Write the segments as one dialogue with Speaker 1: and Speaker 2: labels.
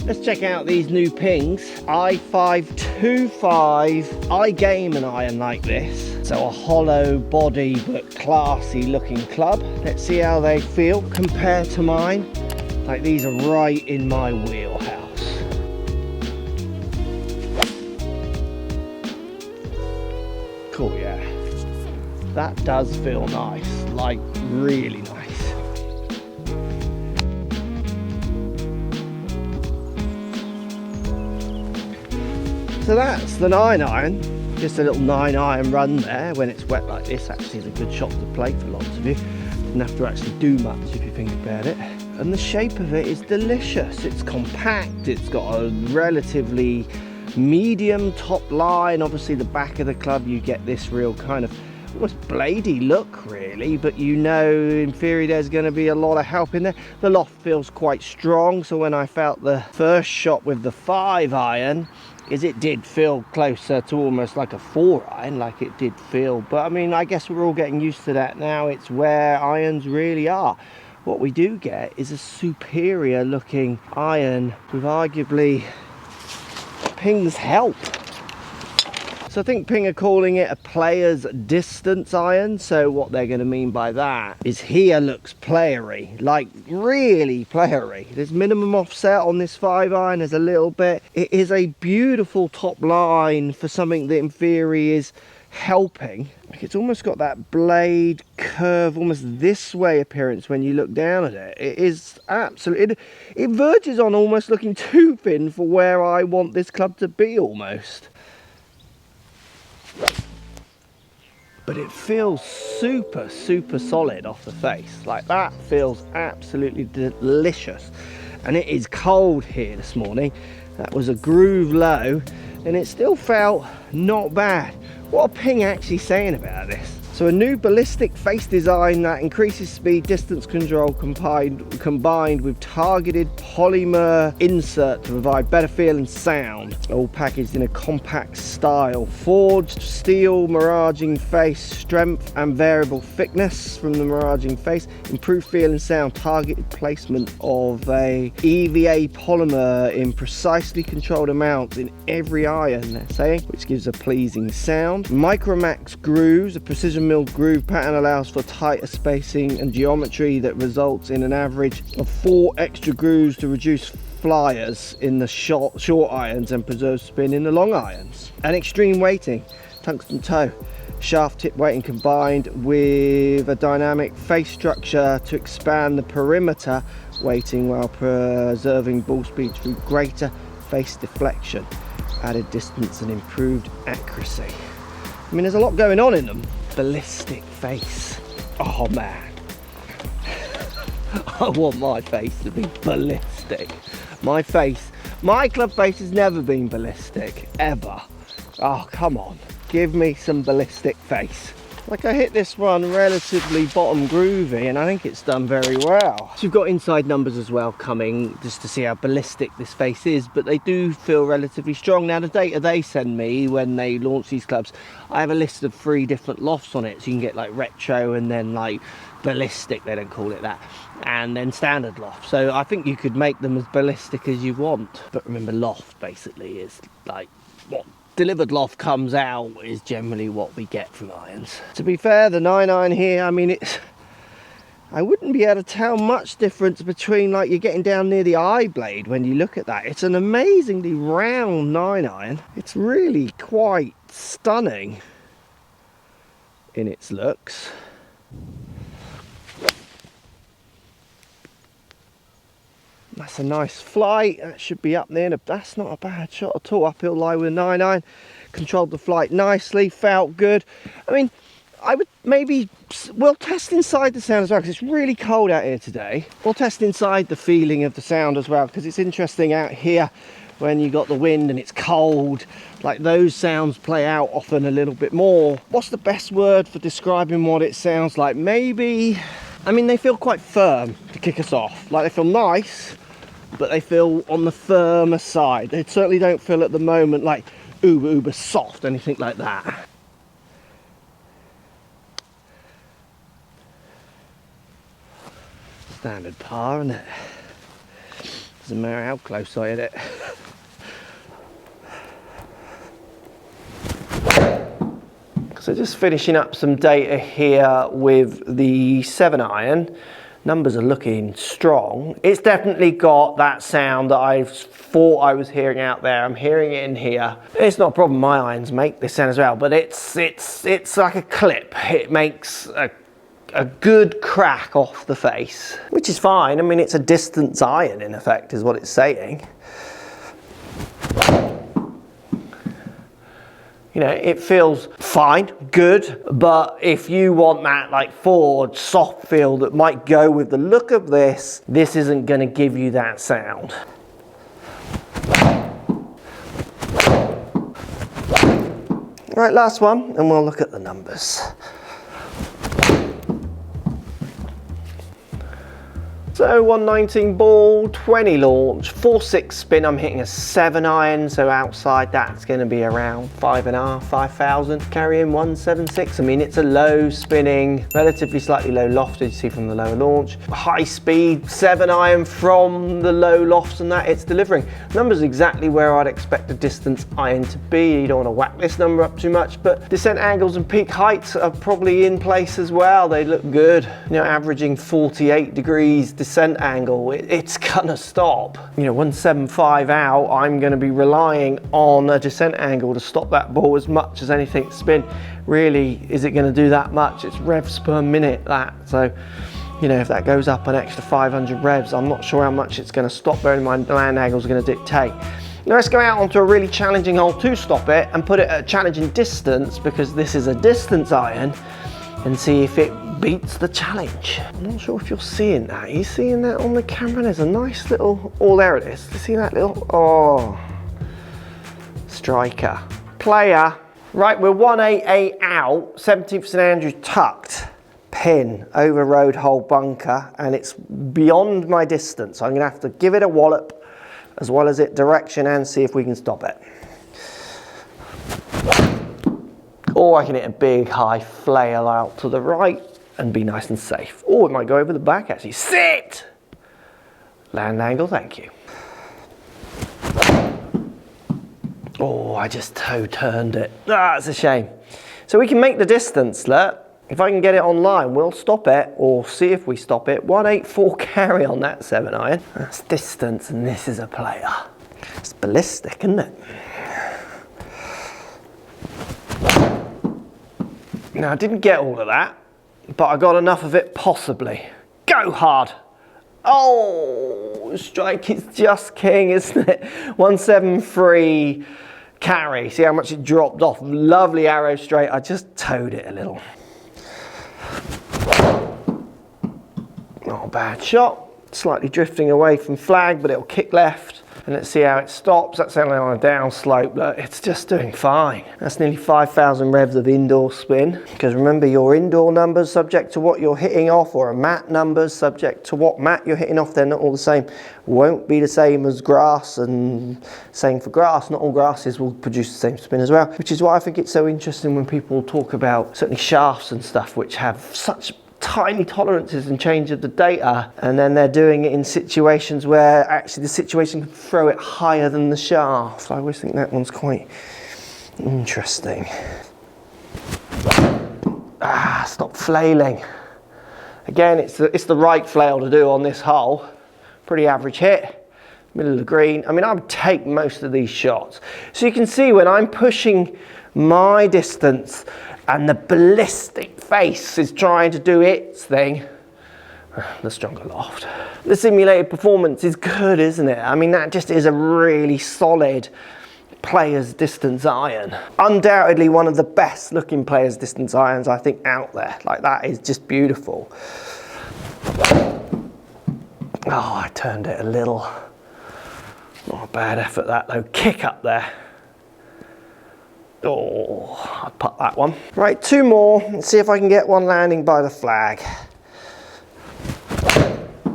Speaker 1: Let's check out these new pings. i525. I game an iron like this, so a hollow body but classy looking club. Let's see how they feel compared to mine. Like, these are right in my wheelhouse. Cool, yeah. That does feel nice, like really nice. So that's the 9-iron, just a little 9-iron run there. When it's wet like this, actually is a good shot to play for lots of you. Didn't have to actually do much if you think about it. And the shape of it is delicious. It's compact, it's got a relatively medium top line. Obviously the back of the club, you get this real kind of almost bladey look really, but you know in theory there's going to be a lot of help in there. The loft feels quite strong, so when I felt the first shot with the 5-iron, it did feel closer to almost like a 4-iron, like it did feel. But I mean, I guess we're all getting used to that now. It's where irons really are. What we do get is a superior looking iron with arguably Ping's help. So I think Ping are calling it a player's distance iron. So what they're going to mean by that is here looks playery, like really playery. There's minimum offset on this 5-iron, there's a little bit. It is a beautiful top line for something that in theory is helping. It's almost got that blade curve, almost this way appearance when you look down at it. It is absolutely, it verges on almost looking too thin for where I want this club to be almost. But it feels super solid off the face. Like, that feels absolutely delicious. And it is cold here this morning. That was a groove low and it still felt not bad. What are Ping actually saying about this? So a new ballistic face design that increases speed, distance control combined with targeted polymer insert to provide better feel and sound. All packaged in a compact style. Forged steel miraging face, strength and variable thickness from the miraging face. Improved feel and sound, targeted placement of a EVA polymer in precisely controlled amounts in every iron, they're saying, which gives a pleasing sound. Micromax grooves, a precision milled groove pattern allows for tighter spacing and geometry that results in an average of 4 extra grooves to reduce flyers in the short irons and preserve spin in the long irons. And extreme weighting, tungsten toe, shaft tip weighting combined with a dynamic face structure to expand the perimeter weighting while preserving ball speed through greater face deflection, added distance and improved accuracy. I mean, there's a lot going on in them. Ballistic face. Oh man. I want my face to be ballistic. My club face has never been ballistic, ever. Oh, come on. Give me some ballistic face. Like, I hit this one relatively bottom groovy and I think it's done very well. So we've got inside numbers as well coming just to see how ballistic this face is, but they do feel relatively strong. Now the data they send me when they launch these clubs, I have a list of 3 different lofts on it. So you can get like retro and then like ballistic, they don't call it that, and then standard loft. So I think you could make them as ballistic as you want. But remember, loft basically is like what delivered loft comes out is generally what we get from irons. To be fair, the 9-iron here, I mean, I wouldn't be able to tell much difference between, like, you're getting down near the eye blade when you look at that. It's an amazingly round 9-iron. It's really quite stunning in its looks. That's a nice flight. That should be up there. That's not a bad shot at all. Uphill lie with a 9-iron. Controlled the flight nicely. Felt good. I mean, I would maybe, we'll test inside the sound as well, because it's really cold out here today. We'll test inside the feeling of the sound as well, because it's interesting out here when you got the wind and it's cold. Like, those sounds play out often a little bit more. What's the best word for describing what it sounds like? Maybe, I mean, they feel quite firm to kick us off. Like, they feel nice, but they feel on the firmer side. They certainly don't feel at the moment like uber soft, anything like that. Standard par, isn't it? Doesn't matter how close I hit it. So just finishing up some data here with the 7-iron. Numbers are looking strong. It's definitely got that sound that I thought I was hearing out there. I'm hearing it in here. It's not a problem, my irons make this sound as well, but it's like a clip. It makes a good crack off the face, which is fine. I mean, it's a distance iron in effect is what it's saying. You know, it feels fine, good, but if you want that like forward soft feel that might go with the look of this, this isn't going to give you that sound. Right, last one, and we'll look at the numbers. So 119 ball, 20 launch, 4.6 spin. I'm hitting a 7-iron, so outside that's going to be around 5.5, 5,000. Carry in 176. I mean, it's a low spinning, relatively slightly low loft, as you see from the lower launch. High speed 7-iron from the low lofts and that it's delivering. Numbers exactly where I'd expect a distance iron to be. You don't want to whack this number up too much, but descent angles and peak heights are probably in place as well. They look good. You know, averaging 48 degrees descent angle, it's gonna stop. You know, 175 out, I'm gonna be relying on a descent angle to stop that ball as much as anything spin. Really, is it gonna do that much? It's revs per minute, that. So, you know, if that goes up an extra 500 revs, I'm not sure how much it's gonna stop. Bearing in mind, the land angle's gonna dictate. Now let's go out onto a really challenging hole to stop it and put it at a challenging distance, because this is a distance iron, and see if it beats the challenge. I'm not sure if you're seeing that. Are you seeing that on the camera? There's a nice little, oh, there it is. You see that little, oh, striker. Player. Right, we're 188 out, 17th St Andrews tucked, pin over road hole bunker, and it's beyond my distance. So I'm gonna have to give it a wallop as well as it direction and see if we can stop it. Or I can hit a big high flail out to the right and be nice and safe. Or it might go over the back actually. Sit! Land angle, thank you. Oh, I just toe turned it. Ah, it's a shame. So we can make the distance, look. If I can get it online, we'll stop it, or see if we stop it. 184 carry on that 7-iron. That's distance, and this is a player. It's ballistic, isn't it? Now, I didn't get all of that, but I got enough of it, possibly. Go hard. Oh, strike is just king, isn't it? 173 carry. See how much it dropped off. Lovely arrow straight. I just towed it a little. Not a bad shot. Slightly drifting away from flag, but it'll kick left. And let's see how it stops. That's only on a down slope, but it's just doing fine. That's nearly 5,000 revs of indoor spin. Because remember, your indoor numbers subject to what you're hitting off, or a mat numbers subject to what mat you're hitting off, they're not all the same. Won't be the same as grass, and same for grass. Not all grasses will produce the same spin as well, which is why I think it's so interesting when people talk about certainly shafts and stuff, which have such tiny tolerances and change of the data, and then they're doing it in situations where actually the situation can throw it higher than the shaft. I always think that one's quite interesting. Ah, stop flailing. Again, it's the right flail to do on this hole. Pretty average hit, middle of the green. I mean, I would take most of these shots. So you can see when I'm pushing my distance and the ballistic face is trying to do its thing, the stronger loft. The simulated performance is good, isn't it? I mean, that just is a really solid player's distance iron. Undoubtedly one of the best looking player's distance irons I think out there. Like, that is just beautiful. Oh, I turned it a little. Not a bad effort that though. Kick up there. Oh, I'll putt that one. Right, two more. Let's see if I can get one landing by the flag.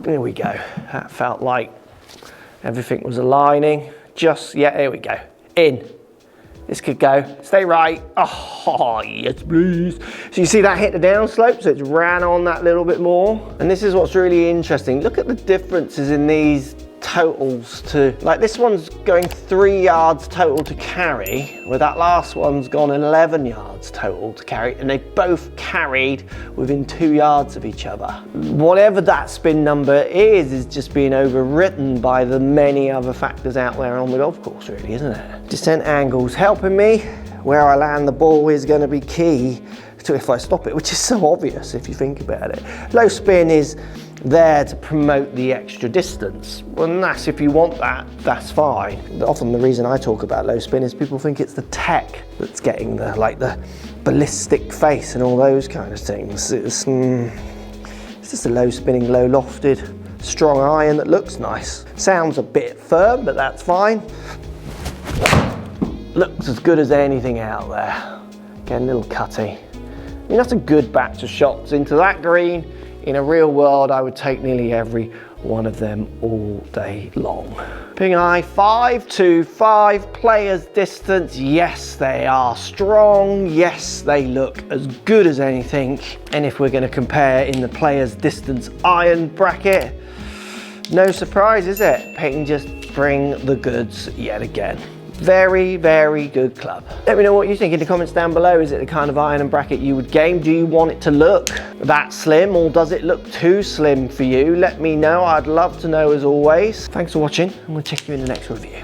Speaker 1: There we go. That felt like everything was aligning. Just, yeah, here we go. In. This could go. Stay right. Oh, yes, please. So you see that hit the downslope, so it's ran on that little bit more. And this is what's really interesting. Look at the differences in these totals to, like this one's going 3 yards total to carry, where that last one's gone 11 yards total to carry, and they both carried within 2 yards of each other. Whatever that spin number is just being overwritten by the many other factors out there on the golf course, really, isn't it? Descent angles helping me. Where I land the ball is going to be key to if I stop it, which is so obvious if you think about it. Low spin is there to promote the extra distance. Well, and that's, if you want that, that's fine. Often the reason I talk about low spin is people think it's the tech that's getting the, like the ballistic face and all those kind of things. It's just a low spinning, low lofted, strong iron that looks nice. Sounds a bit firm, but that's fine. Looks as good as anything out there. Again, a little cutty. I mean, that's a good batch of shots into that green. In a real world, I would take nearly every one of them all day long. Ping i525, players distance. Yes, they are strong. Yes, they look as good as anything. And if we're going to compare in the players distance iron bracket, no surprise, is it? Ping just bring the goods yet again. Very, very good club. Let me know what you think in the comments down below. Is it the kind of iron and bracket you would game? Do you want it to look that slim, or does it look too slim for you? Let me know. I'd love to know as always. Thanks for watching, and we'll check you in the next review.